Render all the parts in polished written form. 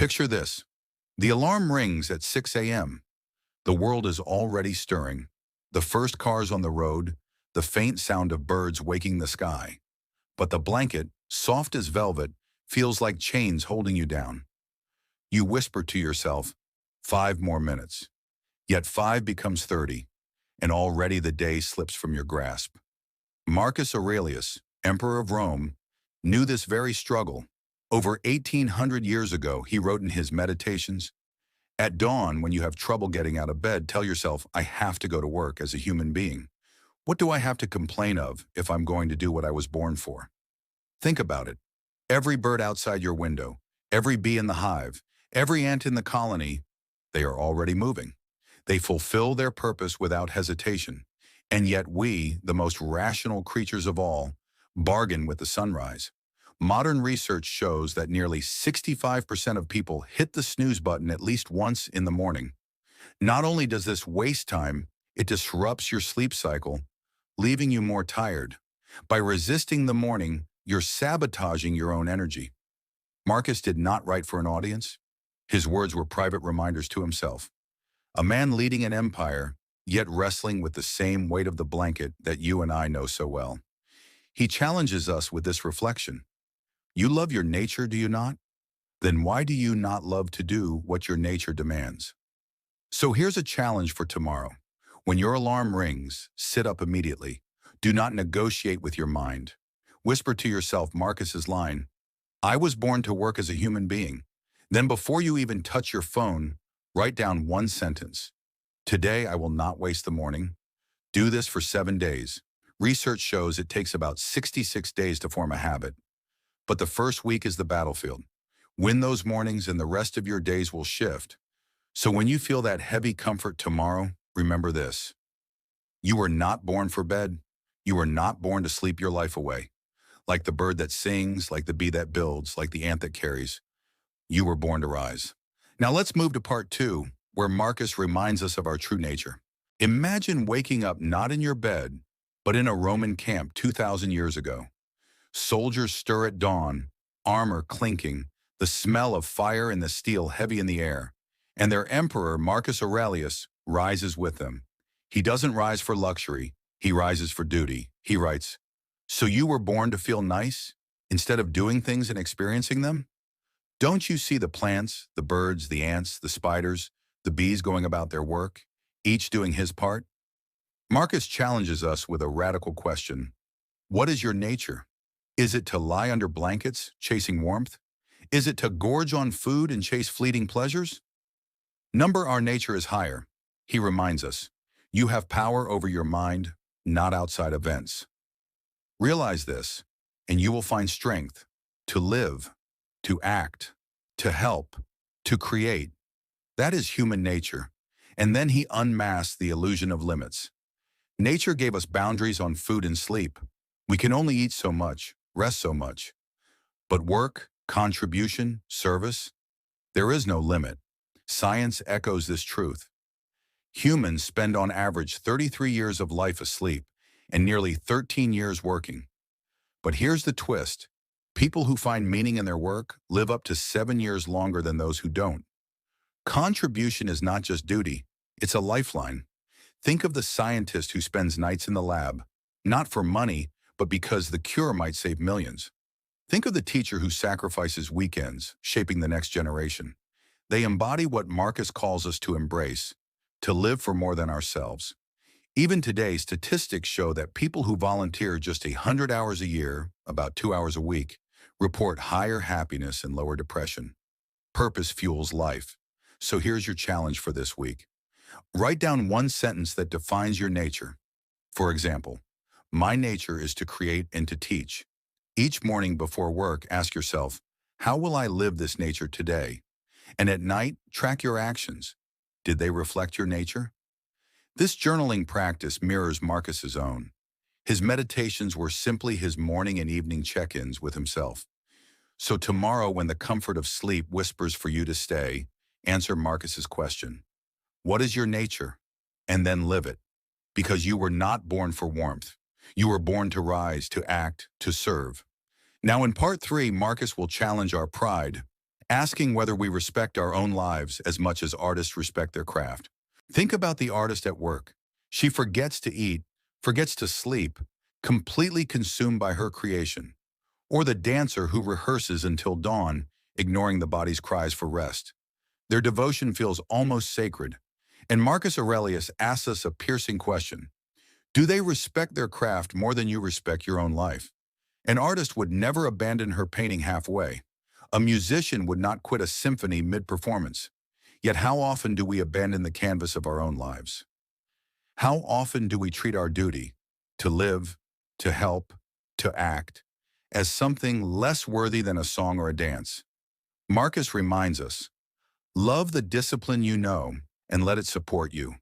Picture this. The alarm rings at 6 a.m. The world is already stirring. The first cars on the road, the faint sound of birds waking the sky. But the blanket, soft as velvet, feels like chains holding you down. You whisper to yourself, 5 more minutes. Yet 5 becomes 30, and already the day slips from your grasp. Marcus Aurelius, Emperor of Rome, knew this very struggle. Over 1800 years ago, he wrote in his Meditations, "At dawn, when you have trouble getting out of bed, tell yourself, I have to go to work as a human being. What do I have to complain of if I'm going to do what I was born for?" Think about it. Every bird outside your window, every bee in the hive, every ant in the colony, they are already moving. They fulfill their purpose without hesitation. And yet we, the most rational creatures of all, bargain with the sunrise. Modern research shows that nearly 65% of people hit the snooze button at least once in the morning. Not only does this waste time, it disrupts your sleep cycle, leaving you more tired. By resisting the morning, you're sabotaging your own energy. Marcus did not write for an audience. His words were private reminders to himself. A man leading an empire, yet wrestling with the same weight of the blanket that you and I know so well. He challenges us with this reflection. You love your nature, do you not? Then why do you not love to do what your nature demands? So here's a challenge for tomorrow. When your alarm rings, sit up immediately. Do not negotiate with your mind. Whisper to yourself Marcus's line, I was born to work as a human being. Then before you even touch your phone, write down one sentence. Today I will not waste the morning. Do this for 7 days. Research shows it takes about 66 days to form a habit. But the first week is the battlefield. Win those mornings and the rest of your days will shift. So when you feel that heavy comfort tomorrow, remember this. You were not born for bed. You were not born to sleep your life away. Like the bird that sings, like the bee that builds, like the ant that carries. You were born to rise. Now let's move to part 2, where Marcus reminds us of our true nature. Imagine waking up not in your bed, but in a Roman camp 2,000 years ago. Soldiers stir at dawn, armor clinking, the smell of fire and the steel heavy in the air, and their emperor, Marcus Aurelius, rises with them. He doesn't rise for luxury, he rises for duty. He writes, so you were born to feel nice, instead of doing things and experiencing them? Don't you see the plants, the birds, the ants, the spiders, the bees going about their work, each doing his part? Marcus challenges us with a radical question. What is your nature? Is it to lie under blankets, chasing warmth? Is it to gorge on food and chase fleeting pleasures? Number our nature is higher. He reminds us, you have power over your mind, not outside events. Realize this, and you will find strength to live, to act, to help, to create. That is human nature. And then he unmasks the illusion of limits. Nature gave us boundaries on food and sleep. We can only eat so much, rest so much. But work, contribution, service, there is no limit. Science echoes this truth. Humans spend on average 33 years of life asleep and nearly 13 years working. But here's the twist. People who find meaning in their work live up to 7 years longer than those who don't. Contribution is not just duty, it's a lifeline. Think of the scientist who spends nights in the lab, not for money, but because the cure might save millions. Think of the teacher who sacrifices weekends, shaping the next generation. They embody what Marcus calls us to embrace, to live for more than ourselves. Even today, statistics show that people who volunteer just 100 hours a year, about 2 hours a week, report higher happiness and lower depression. Purpose fuels life. So here's your challenge for this week. Write down one sentence that defines your nature. For example, my nature is to create and to teach. Each morning before work, ask yourself, how will I live this nature today? And at night, track your actions. Did they reflect your nature? This journaling practice mirrors Marcus's own. His meditations were simply his morning and evening check-ins with himself. So tomorrow, when the comfort of sleep whispers for you to stay, answer Marcus's question. What is your nature? And then live it. Because you were not born for warmth. You were born to rise, to act, to serve. Now in part 3, Marcus will challenge our pride asking whether we respect our own lives as much as artists respect their craft. Think about the artist at work. She forgets to eat, forgets to sleep, completely consumed by her creation. Or the dancer who rehearses until dawn, ignoring the body's cries for rest. Their devotion feels almost sacred. And Marcus Aurelius asks us a piercing question. Do they respect their craft more than you respect your own life? An artist would never abandon her painting halfway. A musician would not quit a symphony mid-performance. Yet how often do we abandon the canvas of our own lives? How often do we treat our duty, to live, to help, to act, as something less worthy than a song or a dance? Marcus reminds us, love the discipline you know and let it support you.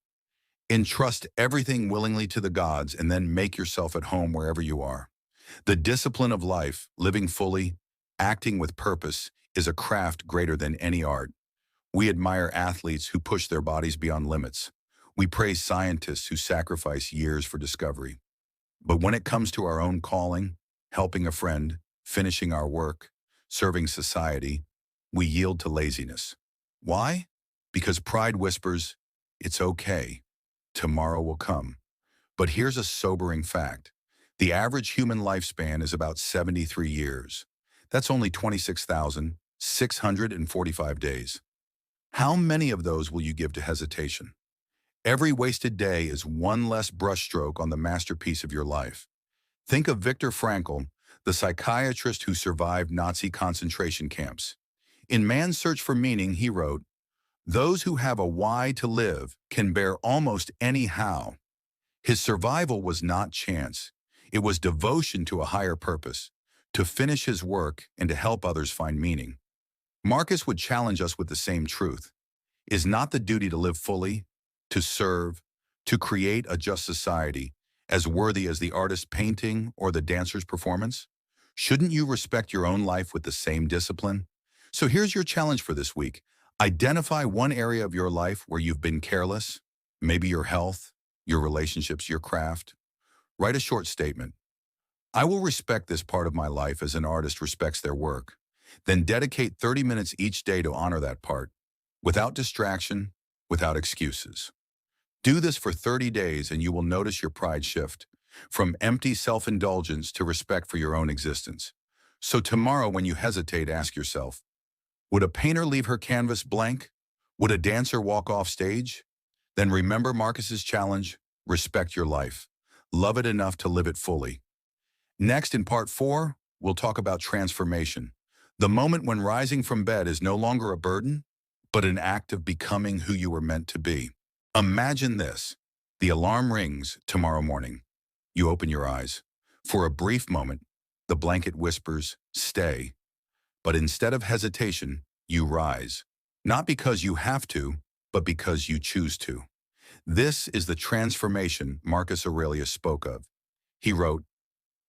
Entrust everything willingly to the gods and then make yourself at home wherever you are. The discipline of life, living fully, acting with purpose, is a craft greater than any art. We admire athletes who push their bodies beyond limits. We praise scientists who sacrifice years for discovery. But when it comes to our own calling, helping a friend, finishing our work, serving society, we yield to laziness. Why? Because pride whispers, it's okay, tomorrow will come. But here's a sobering fact. The average human lifespan is about 73 years. That's only 26,645 days. How many of those will you give to hesitation? Every wasted day is one less brushstroke on the masterpiece of your life. Think of Viktor Frankl, the psychiatrist who survived Nazi concentration camps. In Man's Search for Meaning, he wrote, "Those who have a why to live can bear almost any how." His survival was not chance. It was devotion to a higher purpose, to finish his work and to help others find meaning. Marcus would challenge us with the same truth. Is not the duty to live fully, to serve, to create a just society, as worthy as the artist's painting or the dancer's performance? Shouldn't you respect your own life with the same discipline? So here's your challenge for this week. Identify one area of your life where you've been careless, maybe your health, your relationships, your craft. Write a short statement. I will respect this part of my life as an artist respects their work. Then dedicate 30 minutes each day to honor that part, without distraction, without excuses. Do this for 30 days and you will notice your pride shift, from empty self-indulgence to respect for your own existence. So tomorrow when you hesitate, ask yourself, would a painter leave her canvas blank? Would a dancer walk off stage? Then remember Marcus's challenge, respect your life. Love it enough to live it fully. Next, in part 4, we'll talk about transformation. The moment when rising from bed is no longer a burden, but an act of becoming who you were meant to be. Imagine this. The alarm rings tomorrow morning. You open your eyes. For a brief moment, the blanket whispers, stay. But instead of hesitation, you rise. Not because you have to, but because you choose to. This is the transformation Marcus Aurelius spoke of. He wrote,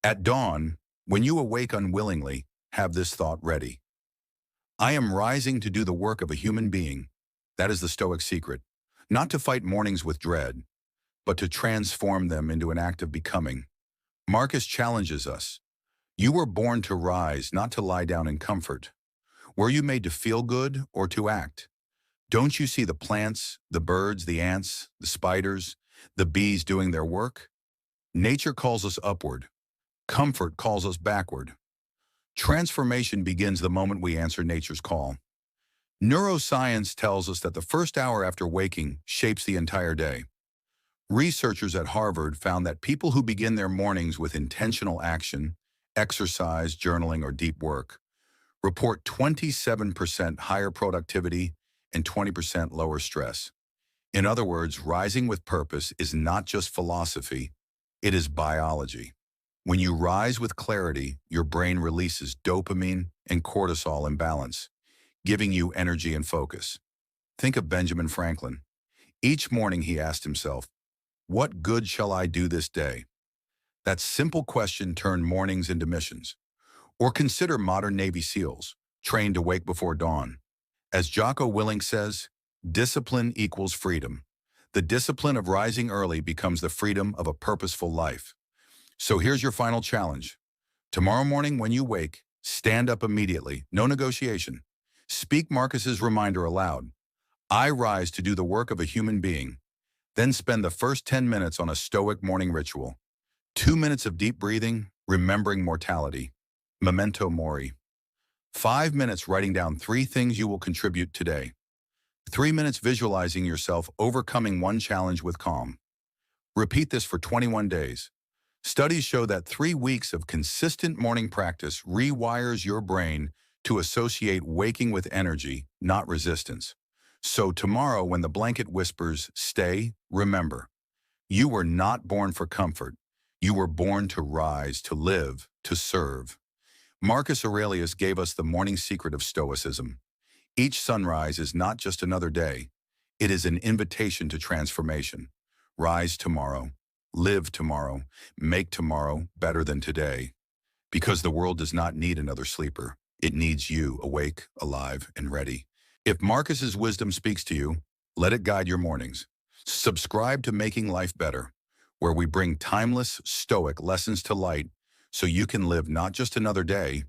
"At dawn, when you awake unwillingly, have this thought ready. I am rising to do the work of a human being." That is the Stoic secret. Not to fight mornings with dread, but to transform them into an act of becoming. Marcus challenges us. You were born to rise, not to lie down in comfort. Were you made to feel good or to act? Don't you see the plants, the birds, the ants, the spiders, the bees doing their work? Nature calls us upward. Comfort calls us backward. Transformation begins the moment we answer nature's call. Neuroscience tells us that the first hour after waking shapes the entire day. Researchers at Harvard found that people who begin their mornings with intentional action, exercise, journaling, or deep work, report 27% higher productivity and 20% lower stress. In other words, rising with purpose is not just philosophy, it is biology. When you rise with clarity, your brain releases dopamine and cortisol in balance, giving you energy and focus. Think of Benjamin Franklin. Each morning he asked himself, what good shall I do this day? That simple question turned mornings into missions. Or consider modern Navy SEALs, trained to wake before dawn. As Jocko Willink says, discipline equals freedom. The discipline of rising early becomes the freedom of a purposeful life. So here's your final challenge. Tomorrow morning when you wake, stand up immediately, no negotiation. Speak Marcus's reminder aloud. I rise to do the work of a human being. Then spend the first 10 minutes on a Stoic morning ritual. 2 minutes of deep breathing, remembering mortality. Memento mori. 5 minutes writing down 3 things you will contribute today. 3 minutes visualizing yourself overcoming one challenge with calm. Repeat this for 21 days. Studies show that 3 weeks of consistent morning practice rewires your brain to associate waking with energy, not resistance. So tomorrow, when the blanket whispers, stay, remember, you were not born for comfort. You were born to rise, to live, to serve. Marcus Aurelius gave us the morning secret of Stoicism. Each sunrise is not just another day. It is an invitation to transformation. Rise tomorrow, live tomorrow, make tomorrow better than today. Because the world does not need another sleeper. It needs you, awake, alive, and ready. If Marcus's wisdom speaks to you, let it guide your mornings. Subscribe to Making Life Better, where we bring timeless, stoic lessons to light so you can live not just another day,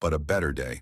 but a better day.